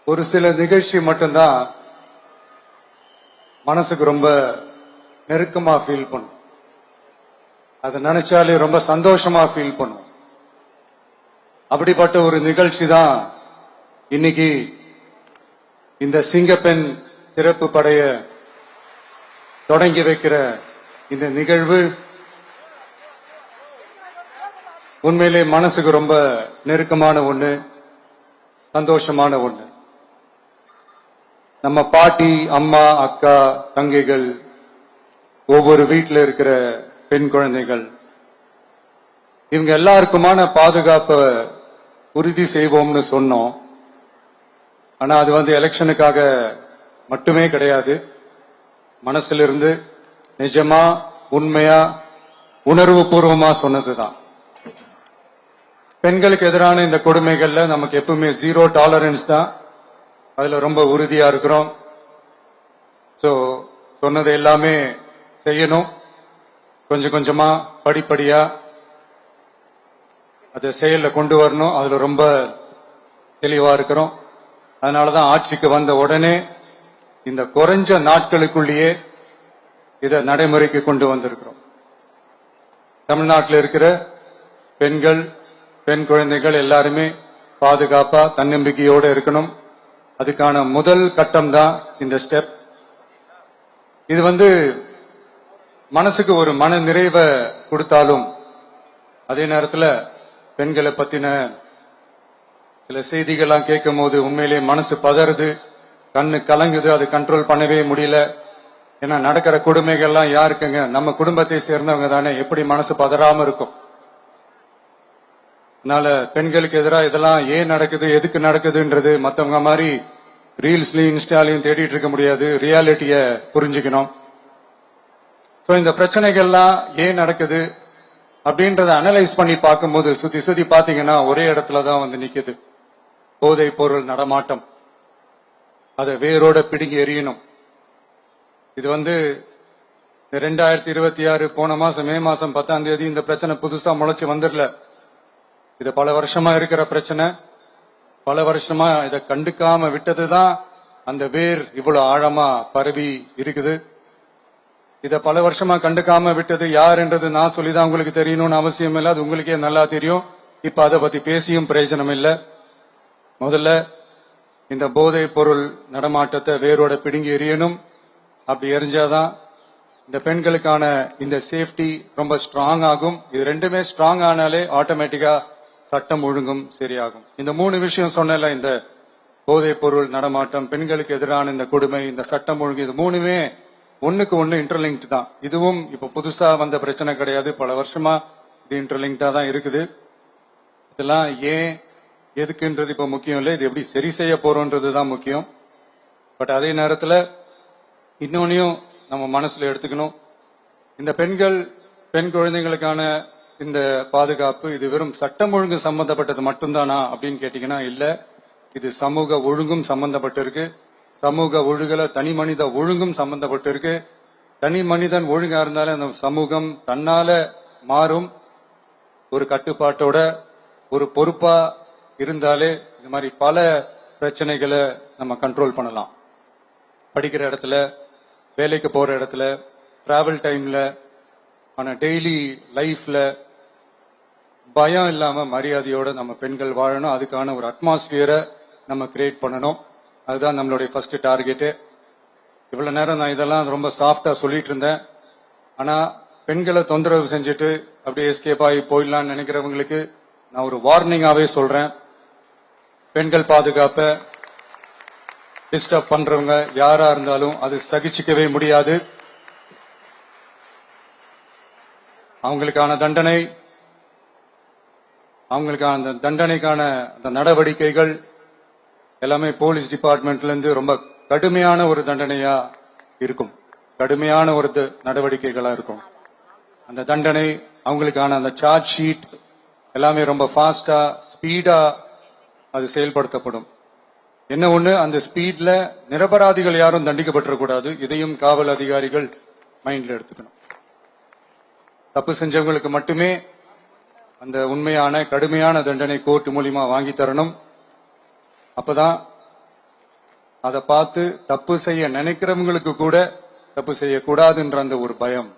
ஒரு சில நிகழ்ச்சி மட்டும்தான் மனசுக்கு ரொம்ப நெருக்கமா ஃபீல் பண்ணும். அதை நினைச்சாலே ரொம்ப சந்தோஷமா ஃபீல் பண்ணும். அப்படிப்பட்ட ஒரு நிகழ்ச்சி தான் இன்னைக்கு இந்த சிங்கப்பெண் சிறப்பு படைய தொடங்கி வைக்கிற இந்த நிகழ்வு. உண்மையிலே மனசுக்கு ரொம்ப நெருக்கமான ஒண்ணு, சந்தோஷமான ஒண்ணு. நம்ம பாட்டி, அம்மா, அக்கா, தங்கைகள், ஒவ்வொரு வீட்டில் இருக்கிற பெண் குழந்தைகள், இவங்க எல்லாருக்குமான பாதுகாப்பை உறுதி செய்வோம்னு சொன்னோம். ஆனா அது எலெக்ஷனுக்காக மட்டுமே கிடையாது. மனசுல இருந்து நிஜமா, உண்மையா, உணர்வு பூர்வமா சொன்னதுதான். பெண்களுக்கு எதிரான இந்த கொடுமைகள்ல நமக்கு எப்பவுமே 0 டாலரன்ஸ் தான். அதுல ரொம்ப உறுதியா இருக்கிறோம். சோ சொன்னது எல்லாமே செய்யணும். கொஞ்சம் கொஞ்சமா, படிப்படியா அதை செயல்ல கொண்டு வரணும். அதுல ரொம்ப தெளிவா இருக்கிறோம். அதனாலதான் ஆட்சிக்கு வந்த உடனே இந்த குறைஞ்ச நாட்களுக்குள்ளேயே இதை நடைமுறைக்கு கொண்டு வந்திருக்கிறோம். தமிழ்நாட்டில் இருக்கிற பெண்கள், பெண் குழந்தைகள் எல்லாருமே பாதுகாப்பா, தன்னம்பிக்கையோட இருக்கணும். அதுக்கான முதல் கட்டம் தான் இந்த ஸ்டெப். இது மனசுக்கு ஒரு மன நிறைவை கொடுத்தாலும், அதே நேரத்தில் பெண்களை பத்தின சில செய்திகள்லாம் கேட்கும் போது உண்மையிலே மனசு பதறுது, கண்ணு கலங்குது. அது கண்ட்ரோல் பண்ணவே முடியல. ஏன்னா நடக்கிற கொடுமைகள்லாம் யாருக்குங்க? நம்ம குடும்பத்தை சேர்ந்தவங்க தானே. எப்படி மனசு பதறாம இருக்கும்? அதனால பெண்களுக்கு எதிராக இதெல்லாம் ஏன் நடக்குது, எதுக்கு நடக்குதுன்றது மத்தவங்க மாதிரி ரீல்ஸ்லயும் இன்ஸ்டாலையும் தேடிட்டு இருக்க முடியாது. ரியாலிட்டிய புரிஞ்சுக்கணும். சோ இந்த பிரச்சனைகள்லாம் ஏன் நடக்குது அப்படின்றத அனலைஸ் பண்ணி பார்க்கும்போது சுத்தி சுத்தி பாத்தீங்கன்னா ஒரே இடத்துலதான் நிக்குது. போதை பொருள் நடமாட்டம். அதை வேரோட பிடுங்கி எறியணும். இது 2026 போன மாசம் மே மாசம் 10ஆம் தேதி இந்த பிரச்சனை புதுசா முளைச்சு வந்துடல. இது பல வருஷமா இருக்கிற பிரச்சனை. பல வருஷமா இதை கண்டுக்காம விட்டதுதான் அந்த வேர் இவ்வளவு ஆழமா பரவி இருக்குது. இத பல வருஷமா கண்டுக்காம விட்டது யார் என்றது நான் சொல்லிதான் உங்களுக்கு தெரியணும்னு அவசியம் இல்லை. அது உங்களுக்கே நல்லா தெரியும். இப்ப அதை பத்தி பேசியும் பிரயோஜனம் இல்லை. முதல்ல இந்த போதை பொருள் நடமாட்டத்தை வேரோட பிடுங்கி எறியணும். அப்படி எரிஞ்சாதான் இந்த பெண்களுக்கான இந்த சேஃப்டி ரொம்ப ஸ்ட்ராங் ஆகும். இது ரெண்டுமே ஸ்ட்ராங் ஆனாலே ஆட்டோமேட்டிக்கா சட்டம் ஒழுங்கும் சரியாகும். இந்த 3 விஷயம் சொன்னல, இந்த போதை பொருள் நடமாட்டம், பெண்களுக்கு எதிரான இந்த கொடுமை, இந்த சட்டம் ஒழுங்கு, இது 3மே ஒண்ணுக்கு ஒண்ணு இன்டர்லிங்க் தான். இதுவும் இப்ப புதுசா வந்த பிரச்சனை கிடையாது. பல வருஷமா இது இன்டர்லிங்க்டா தான் இருக்குது. இதெல்லாம் ஏன், எதுக்குன்றது இப்ப முக்கியம் இல்லை. இது எப்படி சரி செய்ய போறோம்ன்றது தான் முக்கியம். பட் அதே நேரத்துல இன்னொன்னையும் நம்ம மனசுல எடுத்துக்கணும். இந்த பெண் குழந்தைகளுக்கான இந்த பாதுகாப்பு இது வெறும் சட்டம் ஒழுங்கு சம்பந்தப்பட்டது மட்டும்தானா அப்படின்னு கேட்டீங்கன்னா இல்ல. இது சமூக ஒழுங்கும் சம்பந்தப்பட்டிருக்கு. சமூக ஒழுகல தனி மனித ஒழுங்கும் சம்பந்தப்பட்டிருக்கு. தனி மனிதன் ஒழுங்கா இருந்தாலே அந்த சமூகம் தன்னால மாறும். ஒரு கட்டுப்பாட்டோட, ஒரு பொறுப்பா இருந்தாலே இது மாதிரி பல பிரச்சனைகளை நம்ம கண்ட்ரோல் பண்ணலாம். படிக்கிற இடத்துல, வேலைக்கு போற இடத்துல, டிராவல் டைம்ல, ஆனா டெய்லி லைஃப்ல பயம் இல்லாம மரியாதையோட நம்ம பெண்கள் வாழணும். அதுக்கான ஒரு அட்மாஸ்பியரை நம்ம கிரியேட் பண்ணணும். அதுதான் நம்மளுடைய ஃபர்ஸ்ட் டார்கெட்டு. இவ்வளவு நேரம் நான் இதெல்லாம் ரொம்ப சாஃப்டா சொல்லிட்டு இருந்தேன். ஆனா பெண்களை தொந்தரவு செஞ்சுட்டு அப்படியே எஸ்கேப் ஆகி போயிடலாம்னு நினைக்கிறவங்களுக்கு நான் ஒரு வார்னிங்காவே சொல்றேன். பெண்கள் பாதுகாப்பை டிஸ்டர்ப் பண்றவங்க யாரா இருந்தாலும் அது சகிச்சுக்கவே முடியாது. அவங்களுக்கான தண்டனைக்கான அந்த நடவடிக்கைகள் எல்லாமே போலீஸ் டிபார்ட்மெண்ட்ல இருந்து ரொம்ப கடுமையான ஒரு தண்டனையா இருக்கும். கடுமையான ஒரு நடவடிக்கைகளா இருக்கும். அந்த தண்டனை, அவங்களுக்கான அந்த சார்ஜ் ஷீட் எல்லாமே ரொம்ப ஃபாஸ்டா, ஸ்பீடா அது செயல்படுத்தப்படும். என்ன ஒண்ணு, அந்த ஸ்பீட்ல நிரபராதிகள் யாரும் தண்டிக்கப்பட்டிருக்கூடாது. இதையும் காவல் அதிகாரிகள் மைண்ட்ல எடுத்துக்கணும். தப்பு செஞ்சவங்களுக்கு மட்டுமே அந்த உண்மையான கடுமையான தண்டனை கோர்ட் மூலியமா வாங்கி தரணும். அப்பதான் அதை பார்த்து தப்பு செய்ய நினைக்கிறவங்களுக்கு கூட தப்பு செய்யக்கூடாதுன்ற அந்த ஒரு பயம்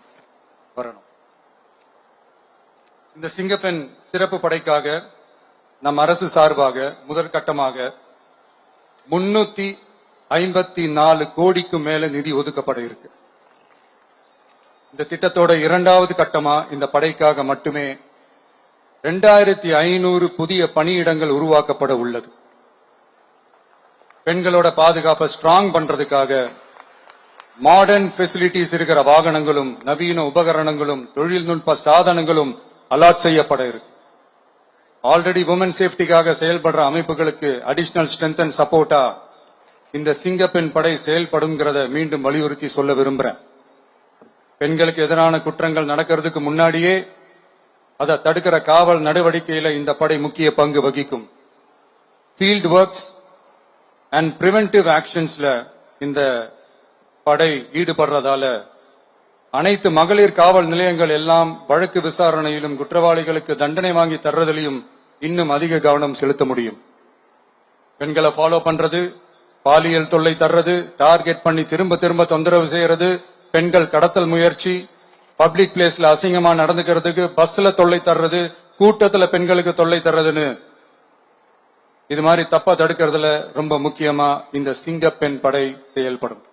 வரணும். இந்த சிங்கப்பெண் சிறப்பு படைக்காக நம் அரசு சார்பாக முதற்கட்டமாக 354 கோடிக்கு மேல நிதி ஒதுக்கப்பட இருக்கு. இந்த திட்டத்தோட இரண்டாவது கட்டமா இந்த படைக்காக மட்டுமே 2500 புதிய பணியிடங்கள் உருவாக்கப்பட உள்ளது. பெண்களோட பாதுகாப்பை ஸ்ட்ராங் பண்றதுக்காக மாடர்ன் ஃபெசிலிட்டிஸ் இருக்கிற வாகனங்களும் நவீன உபகரணங்களும் தொழில்நுட்ப சாதனங்களும் அலாட் செய்யப்பட இருக்கு. ஆல்ரெடி உமன் சேஃப்டிக்காக செயல்படுற அமைப்புகளுக்கு அடிஷனல் ஸ்ட்ரென்த் அண்ட் சப்போர்ட்டா இந்த சிங்கப்பெண் படை செயல்படுங்கிறத மீண்டும் வலியுறுத்தி சொல்ல விரும்புறேன். பெண்களுக்கு எதிரான குற்றங்கள் நடக்கிறதுக்கு முன்னாடியே அதை தடுக்கிற காவல் நடவடிக்கையில இந்த படை முக்கிய பங்கு வகிக்கும். ஃபீல்ட் ஒர்க்ஸ் அண்ட் பிரிவென்டிவ் ஆக்ஷன்ஸ்ல இந்த படை ஈடுபடுறதால அனைத்து மகளிர் காவல் நிலையங்கள் எல்லாம் வழக்கு விசாரணையிலும் குற்றவாளிகளுக்கு தண்டனை வாங்கி தர்றதிலையும் இன்னும் அதிக கவனம் செலுத்த முடியும். பெண்களை ஃபாலோ பண்றது, பாலியல் தொல்லை தர்றது, டார்கெட் பண்ணி திரும்ப திரும்ப தொந்தரவு செய்யறது, பெண்கள் கடத்தல் முயற்சி, பப்ளிக் பிளேஸ்ல அசிங்கமா நடந்துக்கிறதுக்கு பஸ்ல தொல்லை தர்றது, கூட்டத்துல பெண்களுக்கு தொல்லை தர்றதுன்னு இது மாதிரி தப்பா தடுக்கிறதுல ரொம்ப முக்கியமா இந்த சிங்கப்பெண் படை செயல்படும்.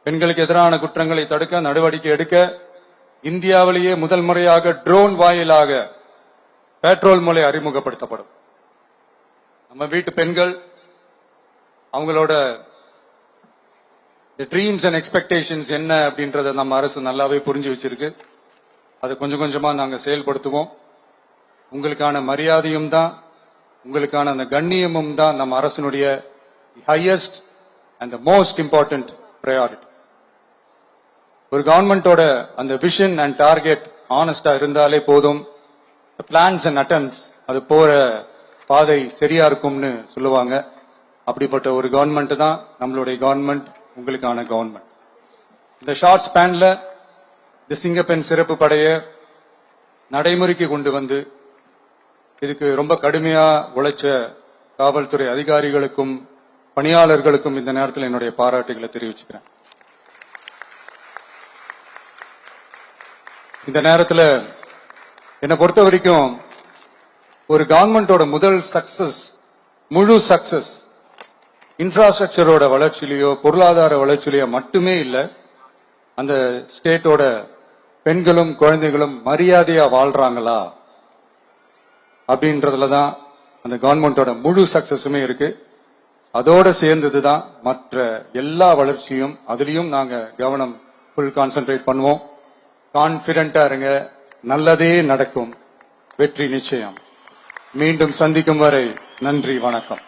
பெண்களுக்கு எதிரான குற்றங்களை தடுக்க நடவடிக்கை எடுக்க இந்தியாவிலேயே முதல் முறையாக ட்ரோன் வாயிலாக பெட்ரோல் மூலை அறிமுகப்படுத்தப்படும். நம்ம வீட்டு பெண்கள் அவங்களோட ட்ரீம்ஸ் அண்ட் எக்ஸ்பெக்டேஷன்ஸ் என்ன அப்படின்றத நம்ம அரசு நல்லாவே புரிஞ்சு வச்சிருக்கு. அதை கொஞ்சம் கொஞ்சமா நாங்க செயல்படுத்துவோம். உங்களுக்கான மரியாதையும் தான், உங்களுக்கான அந்த கண்ணியமும் தான் நம்ம அரசினுடைய highest and most important priority. ஒரு கவர்மெண்டோட அந்த விஷன் அண்ட் டார்கெட் ஆனஸ்டா இருந்தாலே போதும். பிளான்ஸ் அண்ட் அட்டெம்ப்ட்ஸ் அது போற பாதை சரியா இருக்கும்னு சொல்லுவாங்க. அப்படிப்பட்ட ஒரு கவர்மெண்ட் தான் நம்மளுடைய கவர்மெண்ட், உங்களுக்கான கவர்மெண்ட். இந்த ஷார்ட் ஸ்பேன்ல இந்த சிங்கப்பெண் சிறப்பு படைய நடைமுறைக்கு கொண்டு வந்து இதுக்கு ரொம்ப கடுமையா உழைச்ச காவல்துறை அதிகாரிகளுக்கும் பணியாளர்களுக்கும் இந்த நேரத்தில் என்னுடைய பாராட்டுகளை தெரிவிச்சுக்கிறேன். இந்த நேரத்தில் என்னை பொறுத்த வரைக்கும் ஒரு கவர்மெண்டோட முதல் சக்சஸ், முழு சக்சஸ் இன்ஃப்ராஸ்ட்ரக்சரோட வளர்ச்சியிலையோ பொருளாதார வளர்ச்சியிலையோ மட்டுமே இல்லை, அந்த ஸ்டேட்டோட பெண்களும் குழந்தைகளும் மரியாதையா வாழ்றாங்களா அப்படின்றதுலதான் அந்த கவர்மெண்டோட முழு சக்சஸுமே இருக்கு. அதோட சேர்ந்ததுதான் மற்ற எல்லா வளர்ச்சியும். அதுலயும் நாங்க கவனம் ஃபுல் கான்சென்ட்ரேட் பண்ணுவோம். கான்பிடென்டா இருங்க, நல்லதே நடக்கும், வெற்றி நிச்சயம். மீண்டும் சந்திக்கும் வரை நன்றி, வணக்கம்.